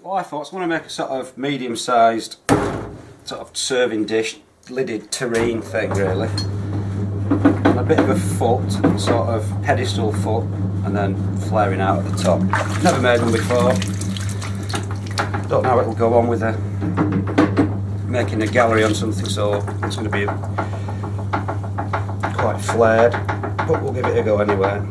Well, I thought I want to make a sort of medium-sized sort of serving dish, lidded terrine thing really. And a bit of a foot, sort of pedestal foot, and then flaring out at the top. Never made one before. Don't know how it'll go on with making a gallery on something, so it's going to be quite flared, but we'll give it a go anyway.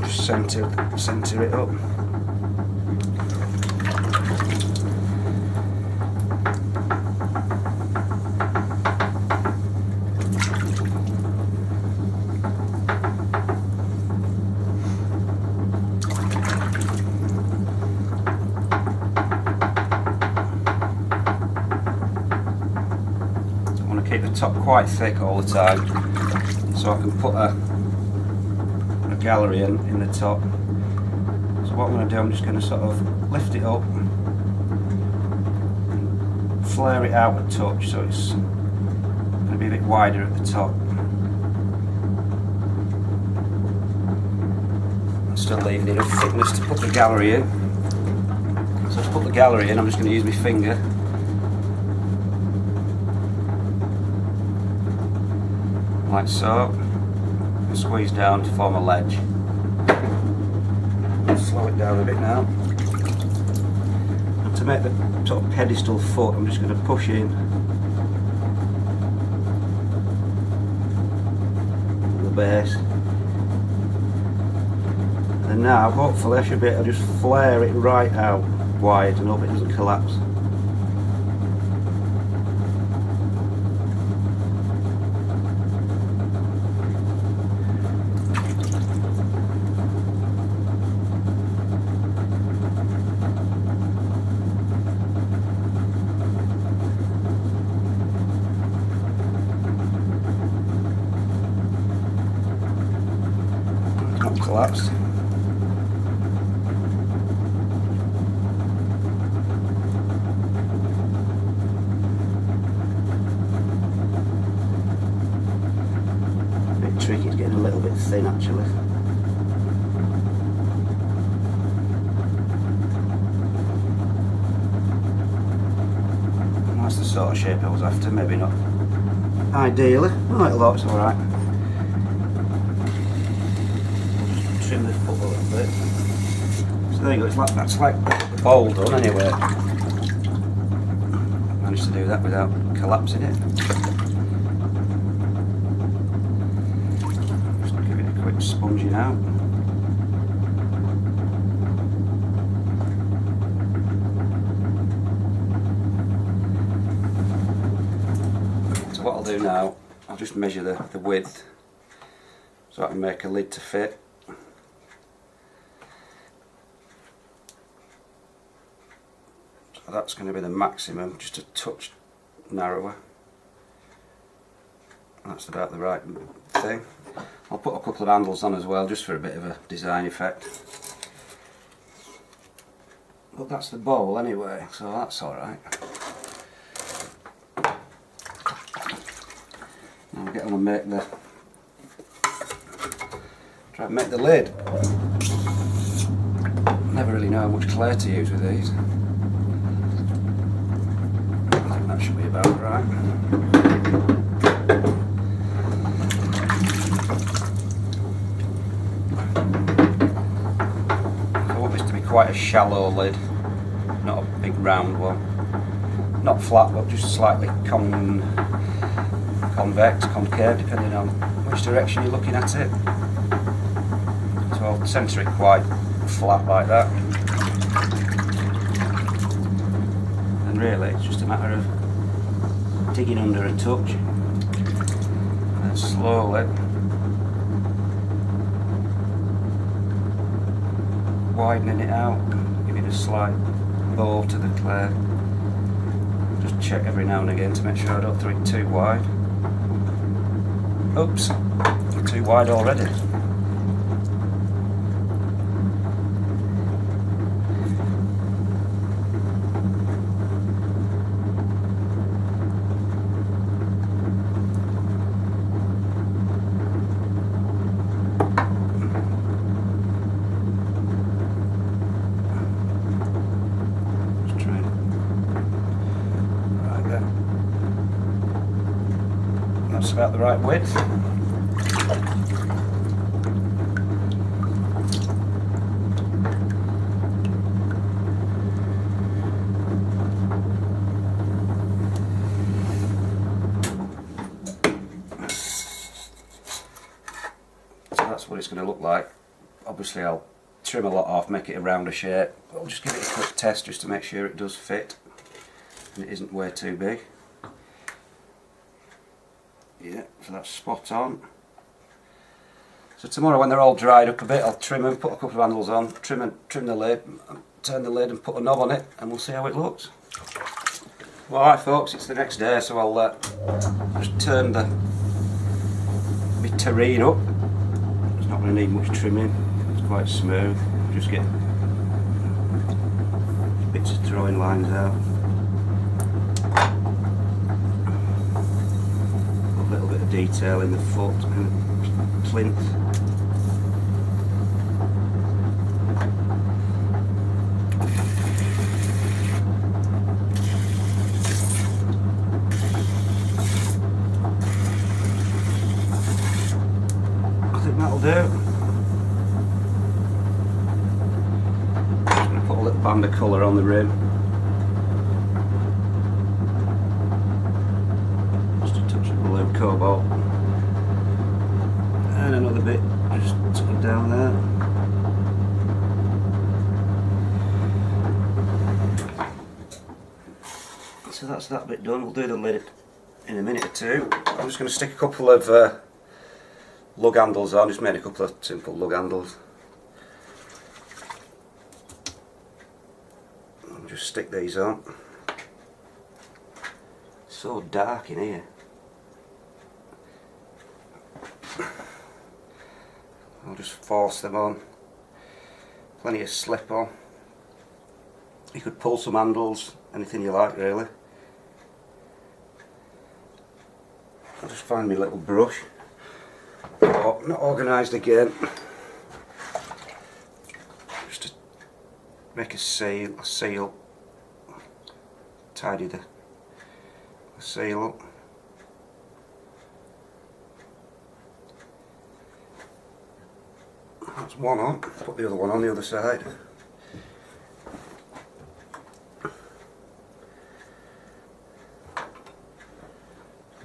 Just centre it up. Keep the top quite thick all the time, so I can put a gallery in the top. So what I'm going to do, I'm just going to sort of lift it up, flare it out a touch, so it's going to be a bit wider at the top. I'm still leaving enough thickness to put the gallery in. So to put the gallery in, I'm just going to use my finger. Like so, and squeeze down to form a ledge. Slow it down a bit now. And to make the sort of pedestal foot, I'm just going to push in the base. And now, hopefully, I should be able to just flare it right out wide and hope it doesn't collapse. Collapsed. A bit tricky, it's getting a little bit thin actually. And that's the sort of shape I was after, maybe not ideally. Oh, it looks alright. Trim the foot a little bit. So there you go, that's like the bowl done anyway. Managed to do that without collapsing it. Just give it a quick sponging out. So what I'll do now, I'll just measure the width so I can make a lid to fit. That's going to be the maximum, just a touch narrower. That's about the right thing. I'll put a couple of handles on as well, just for a bit of a design effect. But that's the bowl anyway, so that's alright. Now we'll get on and try and make the lid. Never really know how much clay to use with these. That should be about right. I want this to be quite a shallow lid, not a big round one. Not flat, but just slightly convex, concave, depending on which direction you're looking at it. So I'll centre it quite flat like that. And really, it's just a matter of digging under a touch and then slowly widening it out, giving a slight bow to the clay. Just check every now and again to make sure I don't throw it too wide. Oops, too wide already. about the right width. So that's what it's going to look like. Obviously I'll trim a lot off, make it a rounder shape. I'll just give it a quick test just to make sure it does fit and it isn't way too big. Yeah, so that's spot on. So tomorrow when they're all dried up a bit, I'll trim them, put a couple of handles on, trim the lid, turn the lid and put a knob on it, and we'll see how it looks. Well, alright folks, it's the next day, so I'll just turn my terrain up. It's not going to need much trimming, it's quite smooth. Just get bits of throwing lines out. A little bit of detail in the foot and plinth. I think that'll do. Just going to put a little band of colour on the rim. Just a touch of blue cobalt. And another bit just sort of down there. So that's that bit done. We'll do the lid in a minute or two. I'm just going to stick a couple of lug handles on. Just made a couple of simple lug handles. I'll just stick these on. It's so dark in here. I'll just force them on. Plenty of slip on. You could pull some handles, anything you like really. I'll just find my little brush. Oh, not organised again. Just to make a seal, tidy the seal up. That's one on, put the other one on the other side.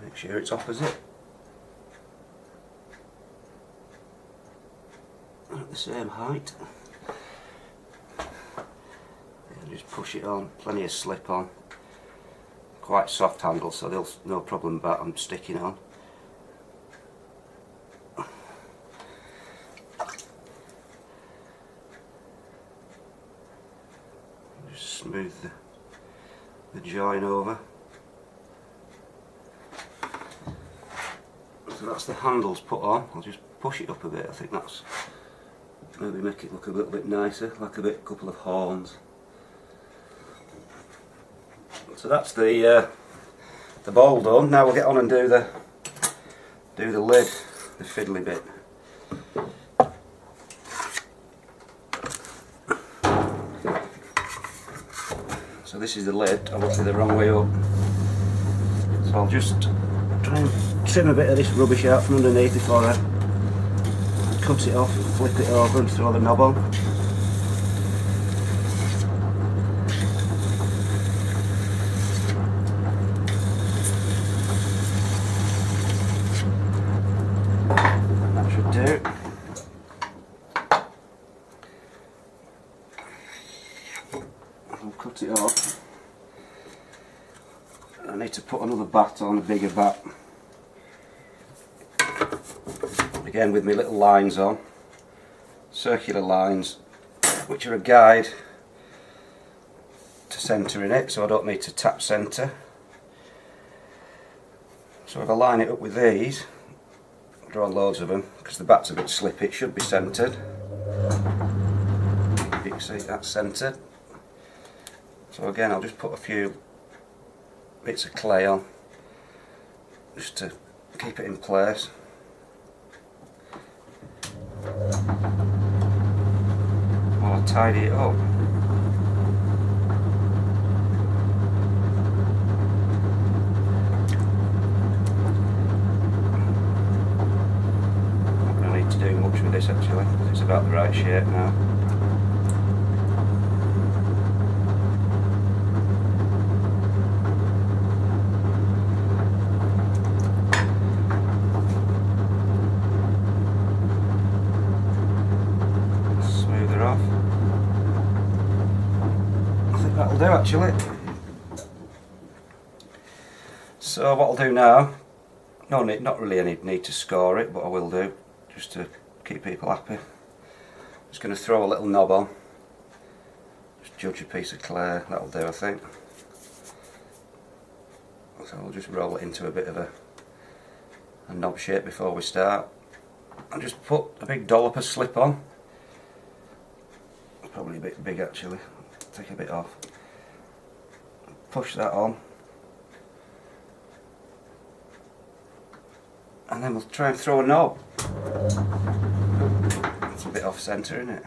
Make sure it's opposite. At the same height. And just push it on, plenty of slip on. Quite soft handles, so there's no problem about them sticking on. Smooth the join over. So that's the handles put on. I'll just push it up a bit. I think that's maybe make it look a little bit nicer, like a couple of horns. So that's the bowl done. Now we'll get on and do the lid, the fiddly bit. So this is the lid, obviously the wrong way up. So I'll just try and trim a bit of this rubbish out from underneath before I cut it off, flip it over and throw the knob on. That should do. I'll cut it off. I need to put another bat on, a bigger bat. Again with my little lines on, circular lines, which are a guide to centering it, so I don't need to tap centre. So if I line it up with these, I'll draw loads of them, because the bat's a bit slippy, it should be centred. You can see that's centred. So again I'll just put a few bits of clay on, just to keep it in place. While I tidy it up. much with this actually. It's about the right shape now. Smooth it off. I think that'll do actually. So what I'll do now, not really any need to score it, but I will do, just to keep people happy. I'm just going to throw a little knob on, just judge a piece of clay, that'll do I think. So I'll just roll it into a bit of a knob shape before we start. I'll just put a big dollop of slip on, probably a bit big actually, take a bit off, push that on. And then we'll try and throw a knob. It's a bit off centre, isn't it?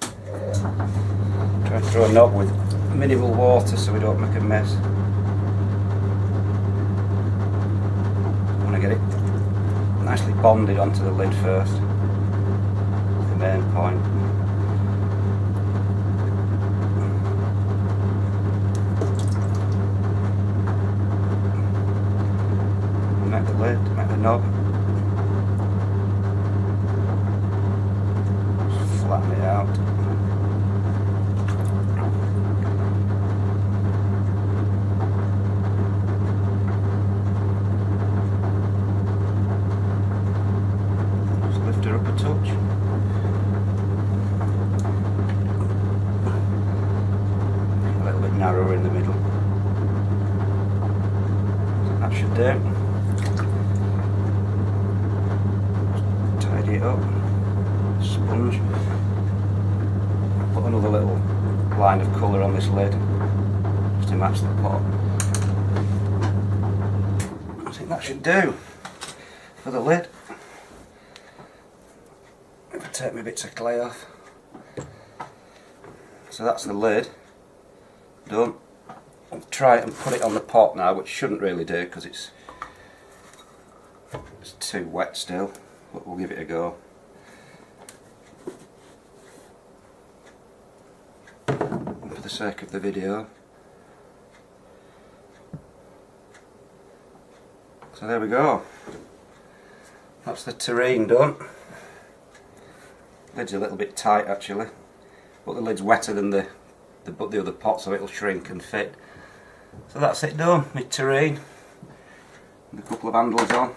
Try and throw a knob with minimal water so we don't make a mess. I want to get it nicely bonded onto the lid first. That's the main point. Make the lid, make the knob. Just flatten it out. Just lift her up a touch. A little bit narrower in the middle. That should do. It up, sponge, put another little line of colour on this lid just to match the pot. I think that should do for the lid. If I take my bits of clay off. So that's the lid done. I'll try it and put it on the pot now, which shouldn't really do because it's too wet still. But we'll give it a go. And for the sake of the video. So there we go. That's the terrine done. Lid's a little bit tight actually, but the lid's wetter than the other pot, so it'll shrink and fit. So that's it done, my terrine. And a couple of handles on.